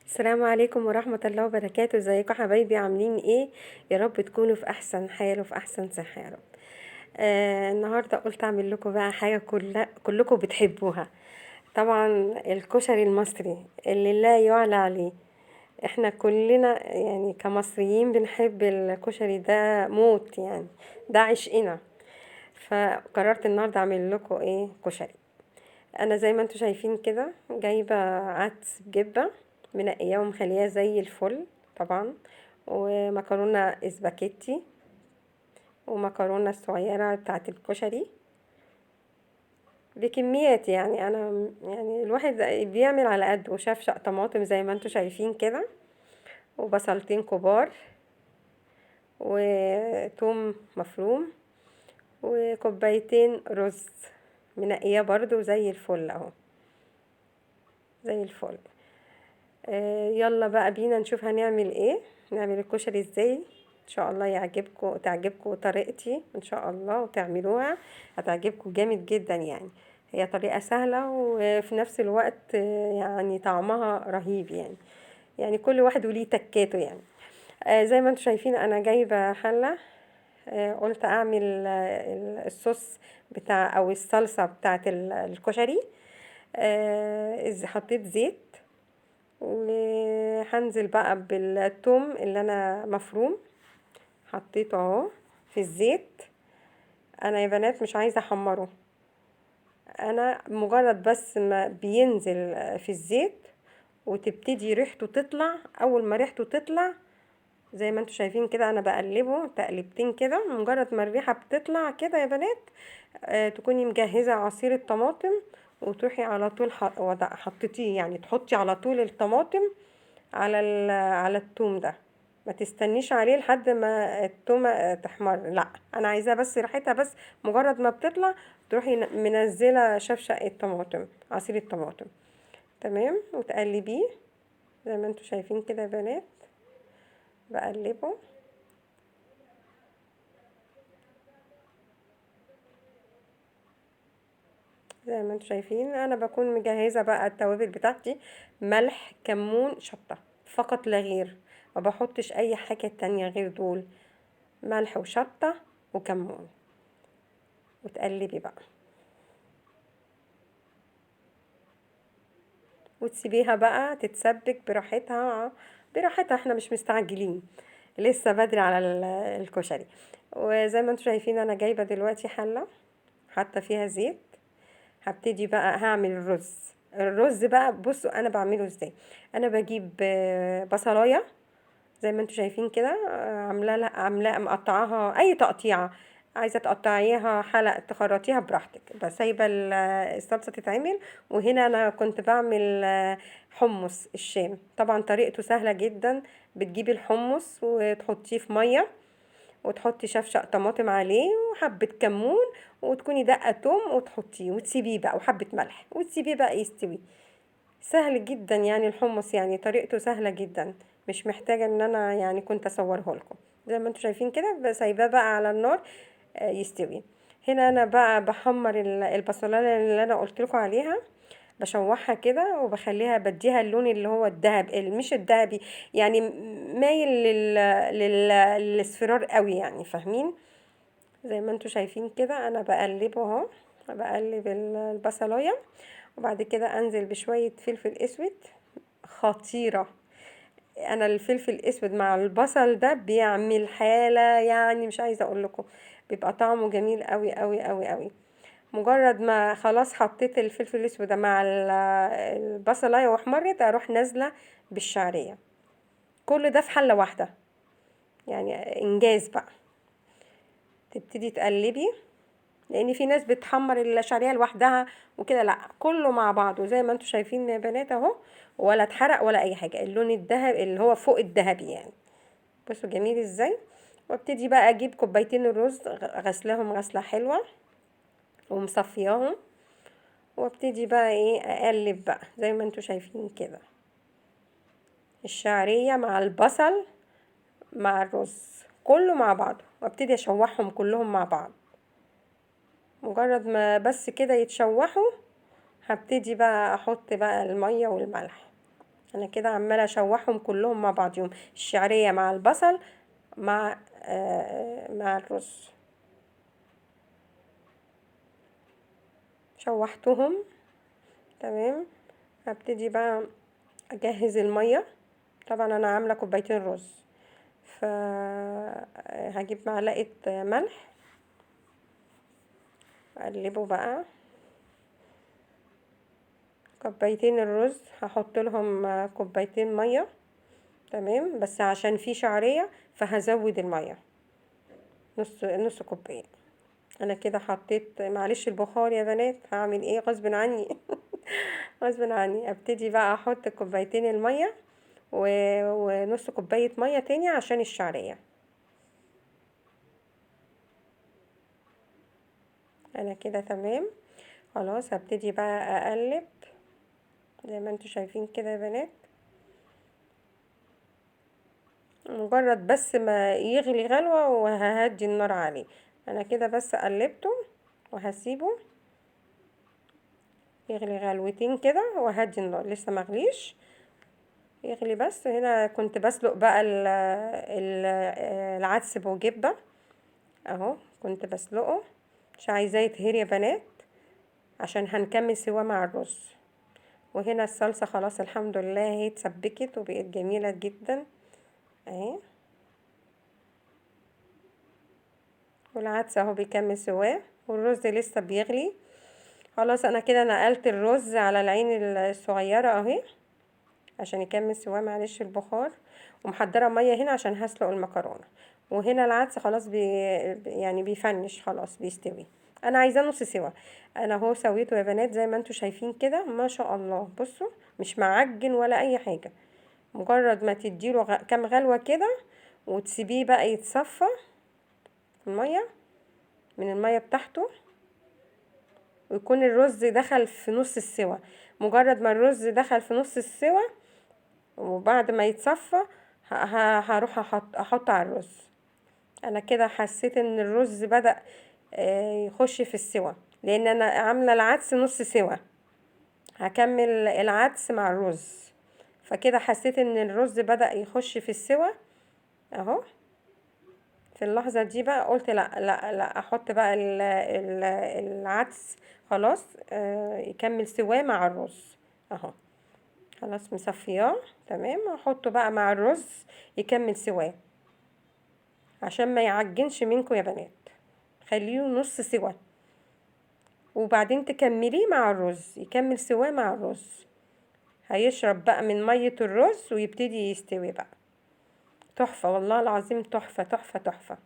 السلام عليكم ورحمة الله وبركاته. ازيكم حبايبي؟ عاملين ايه؟ يا رب تكونوا في احسن حال وفي احسن صحة يا رب. النهاردة قلت اعمل لكم بقى حاجة كلكم بتحبوها. طبعا الكشري المصري اللي لا يعلى عليه. احنا كلنا يعني كمصريين بنحب الكشري ده موت يعني. ده عشقنا. فقررت النهاردة اعمل لكم ايه؟ كشري. انا زي ما انتم شايفين كده جايبه عدس بجبه، منقياه ومخلياه زي الفل طبعا، ومكرونه اسباجيتي، ومكرونه الصغيره بتاعه الكشري بكميات. يعني انا يعني الواحد بيعمل على قد، وشفشق طماطم زي ما انتم شايفين كده، وبصلتين كبار، وتوم مفروم، وكوبايتين رز منقياه برضو زي الفل اهو، زي الفل. يلا بقى بينا نشوف هنعمل ايه، نعمل الكشري ازاي. ان شاء الله يعجبكم، تعجبكم طريقتي ان شاء الله وتعملوها، هتعجبكم جامد جدا. يعني هي طريقة سهلة وفي نفس الوقت يعني طعمها رهيب يعني. يعني كل واحد وليه تكاته يعني. زي ما انتم شايفين انا جايبة حلة. قلت اعمل الصوص بتاع او الصلصة بتاعت الكشري. حطيت زيت، وهنزل بقى بالثوم اللي انا مفروم، حطيته اهو في الزيت. انا يا بنات مش عايزه احمره، انا مجرد بس ما بينزل في الزيت وتبتدي ريحته تطلع. اول ما ريحته تطلع زي ما انتوا شايفين كده انا بقلبه تقلبتين كده، مجرد ما الريحه بتطلع كده يا بنات تكوني مجهزه عصير الطماطم، وتروحي على طول حطيتيه. يعني تحطي على طول الطماطم على على التوم ده، ما تستنيش عليه لحد ما التومة تحمر، لا انا عايزاه بس ريحتها بس. مجرد ما بتطلع تروحي منزله شفشق الطماطم، عصير الطماطم، تمام، وتقلبيه زي ما انتوا شايفين كده يا بنات. بقلبه زي ما انتوا شايفين. انا بكون مجهزه بقى التوابل بتاعتي: ملح، كمون، شطه، فقط لا غير. ما بحطش اي حاجه تانية غير دول: ملح وشطه وكمون. وتقلبي بقى وتسيبيها بقى تتسبك براحتها. براحتها، احنا مش مستعجلين، لسه بدري على الكشري. وزي ما انتم شايفين انا جايبه دلوقتي حله حاطه فيها زيت. هبتدي بقى هعمل الرز بقى. بصوا انا بعمله ازاي: انا بجيب بصلايه زي ما انتوا شايفين كده، عاملاه مقطعاها اي تقطيعه. عايزه تقطعيها حلق تخرطيها براحتك، بس سايبه الصلصه تتعمل. وهنا انا كنت بعمل حمص الشام، طبعا طريقته سهله جدا. بتجيبي الحمص وتحطيه في ميه، وتحطي شفشق طماطم عليه وحبه كمون، وتكوني دقه توم وتحطيه وتسيبيه بقى، وحبه ملح وتسيبيه بقى يستوي. سهل جدا يعني الحمص، يعني طريقته سهلة جدا، مش محتاجة ان انا يعني كنت اصوره لكم. زي ما انتوا شايفين كده سايباه بقى على النار يستوي. هنا انا بقى بحمر البصلايه اللي انا قلت لكم عليها، بشوحها كده وبخليها بديها اللون اللي هو الذهب، مش الذهبي يعني، مايل للاصفرار قوي يعني، فاهمين؟ زي ما انتوا شايفين كده انا بقلبه اهو، بقلب البصلايه. وبعد كده انزل بشويه فلفل اسود خطيره. انا الفلفل الاسود مع البصل ده بيعمل حاله، يعني مش عايزه اقول لكم، بيبقى طعمه جميل قوي قوي قوي قوي. مجرد ما خلاص حطيت الفلفل الاسود ده مع البصلايه واحمرت، اروح نازله بالشعريه. كل ده في حله واحده، يعني انجاز بقى. تبتدي تقلبي، لان في ناس بتحمر الشعريه لوحدها وكده، لا كله مع بعضه زي ما انتم شايفين يا بنات اهو، ولا اتحرق ولا اي حاجه. اللون الذهب اللي هو فوق الذهبي يعني، بصوا جميل ازاي. وابتدي بقى اجيب كوبايتين الرز غسلاهم غسله حلوه ومصفياهم، وابتدي بقى ايه اقلب بقى زي ما انتم شايفين كده، الشعريه مع البصل مع الرز كله مع بعضه، وابتدي اشوحهم كلهم مع بعض. مجرد ما بس كده يتشوحوا، هبتدي بقى احط بقى المية والملح. انا كده عماله اشوحهم كلهم مع بعضهم، الشعريه مع البصل مع الرز. شوحتهم تمام. هبتدي بقى اجهز الميه. طبعا انا عامله كوبايتين رز، فهجيب معلقه ملح، اقلبه بقى. كوبايتين الرز هحط لهم كوبايتين ميه، تمام، بس عشان في شعريه فهزود الميه نص كوبايه. انا كده حطيت، معلش البخار يا بنات، هعمل ايه غصب عني. غصب عني. ابتدي بقى احط كوبايتين الميه ونص كوبايه ميه تاني عشان الشعريه. انا كده تمام. خلاص هبتدي بقى اقلب زي ما انتوا شايفين كده يا بنات. مجرد بس ما يغلي غلوة وههدي النار عليه. انا كده بس قلبته وهسيبه يغلي غلوتين كده وهدي النار، لسه مغليش، يغلي بس. هنا كنت بسلق بقى العدس بوجبة اهو، كنت بسلقه، مش عايزاه يتهري يا بنات عشان هنكمل سوا مع الرز. وهنا الصلصة خلاص الحمد لله هي اتسبكت وبقت جميلة جدا اهي. والعدس اهو بيكمل سواه والرز لسه بيغلي. خلاص انا كده نقلت الرز على العين الصغيرة اهي عشان يكمل سواه، معلش البخار. ومحضرة مية هنا عشان هسلق المكرونة. وهنا العدس خلاص يعني بيفنش، خلاص بيستوي. انا عايزاه نص سوا. انا اهو سويته يا بنات زي ما انتوا شايفين كده، ما شاء الله. بصوا مش معجن ولا اي حاجة، مجرد ما تديله كام غلوة كده وتسيبيه بقى يتصفى المية من المية بتاعته، ويكون الرز دخل في نص السوا. مجرد ما الرز دخل في نص السوا وبعد ما يتصفى هروح احط على الرز. انا كده حسيت ان الرز بدأ يخش في السوا، لان انا عامله العدس نص سوا، هكمل العدس مع الرز. فكده حسيت ان الرز بدأ يخش في السوا اهو. في اللحظة دي بقى قلت لا لا لا، احط بقى العدس خلاص يكمل سواه مع الرز اهو. خلاص مصفياه تمام، احطه بقى مع الرز يكمل سواه عشان ما يعجنش منكم يا بنات. خليه نص سوا وبعدين تكمليه مع الرز يكمل سواه مع الرز، هيشرب بقى من مية الرز ويبتدي يستوي بقى. تحفة والله العظيم، تحفة تحفة تحفة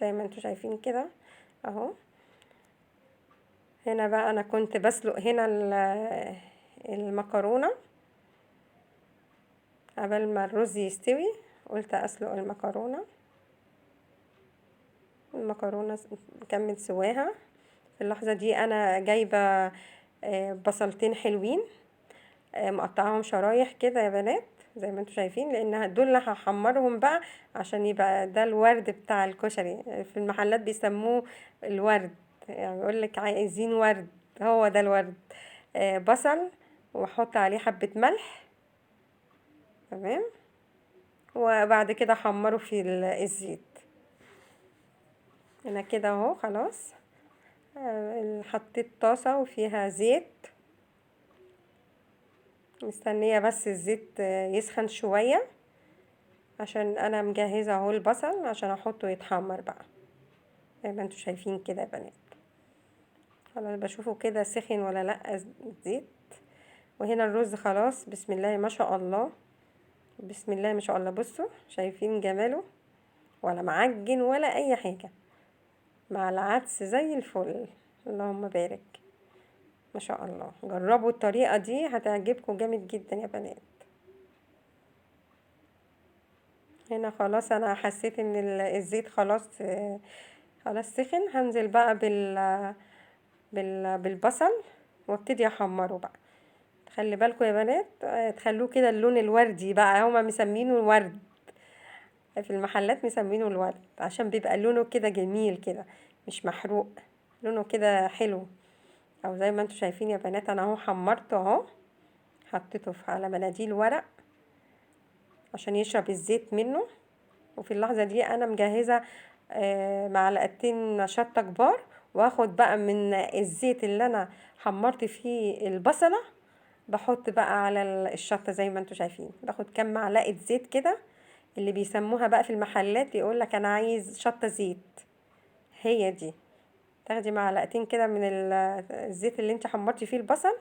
زي ما انتوا شايفين كده اهو. هنا بقى انا كنت بسلق هنا المكرونة قبل ما الرز يستوي، قلت اسلق المكرونة. المكرونة كمل سواها. في اللحظة دي انا جايبة بصلتين حلوين مقطعاهم شرايح كده يا بنات زي ما انتوا شايفين، لان دول اللي هحمرهم بقى عشان يبقى ده الورد بتاع الكشري. في المحلات بيسموه الورد، يعني يقول لك عايزين ورد، هو ده الورد. بصل واحط عليه حبة ملح تمام، وبعد كده احمره في الزيت. انا كده اهو خلاص حطيت طاسة وفيها زيت، مستنية بس الزيت يسخن شوية عشان انا مجهزة اهو البصل عشان احطه يتحمر بقى زي ما انتوا شايفين كده يا بنات. خلاص بشوفه كده سخن ولا لا الزيت. وهنا الرز خلاص، بسم الله ما شاء الله، بسم الله ما شاء الله. بصوا شايفين جماله، ولا معجن ولا اي حاجة، مع العدس زي الفل. اللهم بارك، ما شاء الله. جربوا الطريقة دي هتعجبكم جامد جدا يا بنات. هنا خلاص انا حسيت ان الزيت خلاص خلاص سخن. هنزل بقى بالبصل وابتدي احمره بقى. خلي بالكم يا بنات تخلوه كده اللون الوردي بقى، هما مسمينه الورد، في المحلات مسمينه الورد عشان بيبقى لونه كده جميل كده، مش محروق، لونه كده حلو او زي ما انتوا شايفين يا بنات انا اهو حمرته اهو، حطيته على مناديل ورق عشان يشرب الزيت منه. وفي اللحظة دي انا مجهزة معلقتين شطة كبار، واخد بقى من الزيت اللي انا حمرت فيه البصلة، بحط بقى على الشطة زي ما انتوا شايفين، باخد كام معلقة زيت كده، اللي بيسموها بقى في المحلات يقولك انا عايز شطة زيت، هي دي. تاخدي معلقتين كده من الزيت اللي انت حمرتي فيه البصل،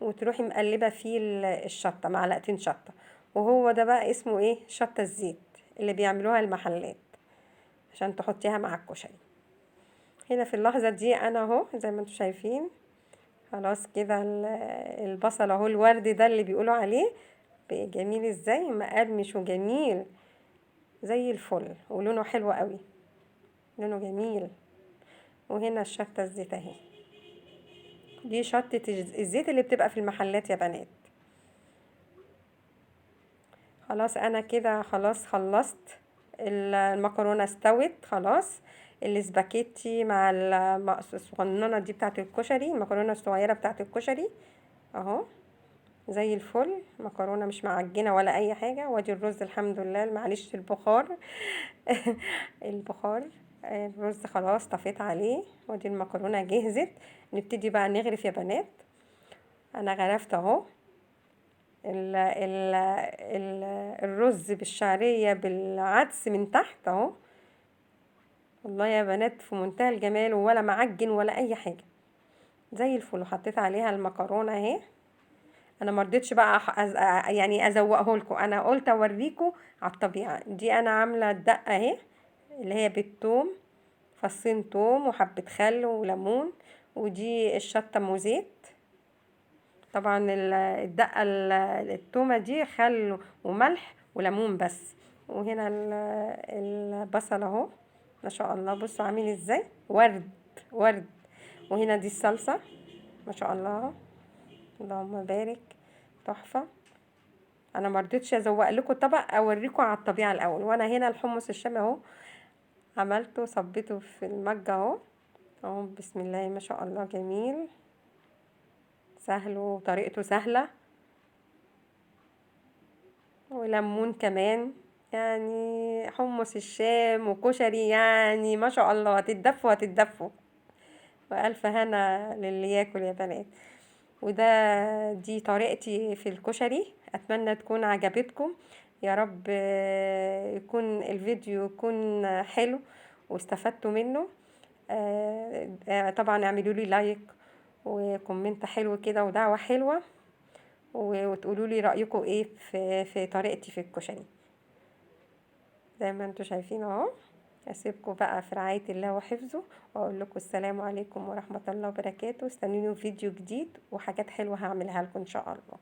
وتروحي مقلبة فيه الشطة، معلقتين شطة، وهو ده بقى اسمه ايه، شطة الزيت اللي بيعملوها المحلات عشان تحطيها مع الكشري. هنا في اللحظة دي انا اهو زي ما انتوا شايفين خلاص كده البصل اهو الورد ده اللي بيقولوا عليه جميل ازاي، مقرمش وجميل زي الفل، ولونه حلو قوي، لونه جميل. وهنا الشطة الزيت اهي، دي شطة الزيت اللي بتبقى في المحلات يا بنات. خلاص انا كده خلاص خلصت، المكرونة استوت خلاص، الاسباجيتي مع الصغننة دي بتاعت الكشري، المكرونة الصغيرة بتاعت الكشري اهو زي الفل، مكرونة مش معجنة ولا اي حاجة. وادي الرز الحمد لله، معلش البخار البخار. الرز خلاص طفيت عليه، وادي المكرونة جهزت. نبتدي بقى نغرف يا بنات. انا غرفت اهو ال الرز بالشعرية بالعدس من تحت اهو، والله يا بنات في منتهى الجمال، ولا معجن ولا اي حاجة، زي الفل. وحطيت عليها المكرونة اهي. انا مرضتش بقى يعني ازوقه لكم، انا قلت اوريكم على الطبيعة دي. انا عاملة الدقة اهي اللي هي بالثوم، فصين توم وحبة خل وليمون، ودي الشطة ام وزيت. طبعا الدقة التومة دي خل وملح وليمون بس. وهنا البصل اهو ما شاء الله، بصوا عامل ازاي، ورد ورد. وهنا دي الصلصة ما شاء الله، اللهم بارك، تحفة. انا مرضتش ازوق لكم طبق، اوريكم على الطبيعة الاول. وانا هنا الحمص الشامي اهو عملته، صبيته في المج اهو اهو، بسم الله ما شاء الله، جميل سهل وطريقته سهلة. وليمون كمان، يعني حمص الشام وكشري، يعني ما شاء الله هتتدفوا هتتدفوا. وألف هنا للي ياكل يا بنات. دي طريقتي في الكشري، أتمنى تكون عجبتكم يا رب. يكون الفيديو يكون حلو واستفدتوا منه. طبعا اعملوا لي لايك وكومنت حلو كده ودعوة حلوة، وتقولوا لي رأيكم ايه في طريقتي في الكشري. زي ما انتوا شايفين اهو. اسيبكم بقى في رعاية الله وحفظه، واقول لكم السلام عليكم ورحمة الله وبركاته. استنوني في فيديو جديد وحاجات حلوة هعملها لكم ان شاء الله.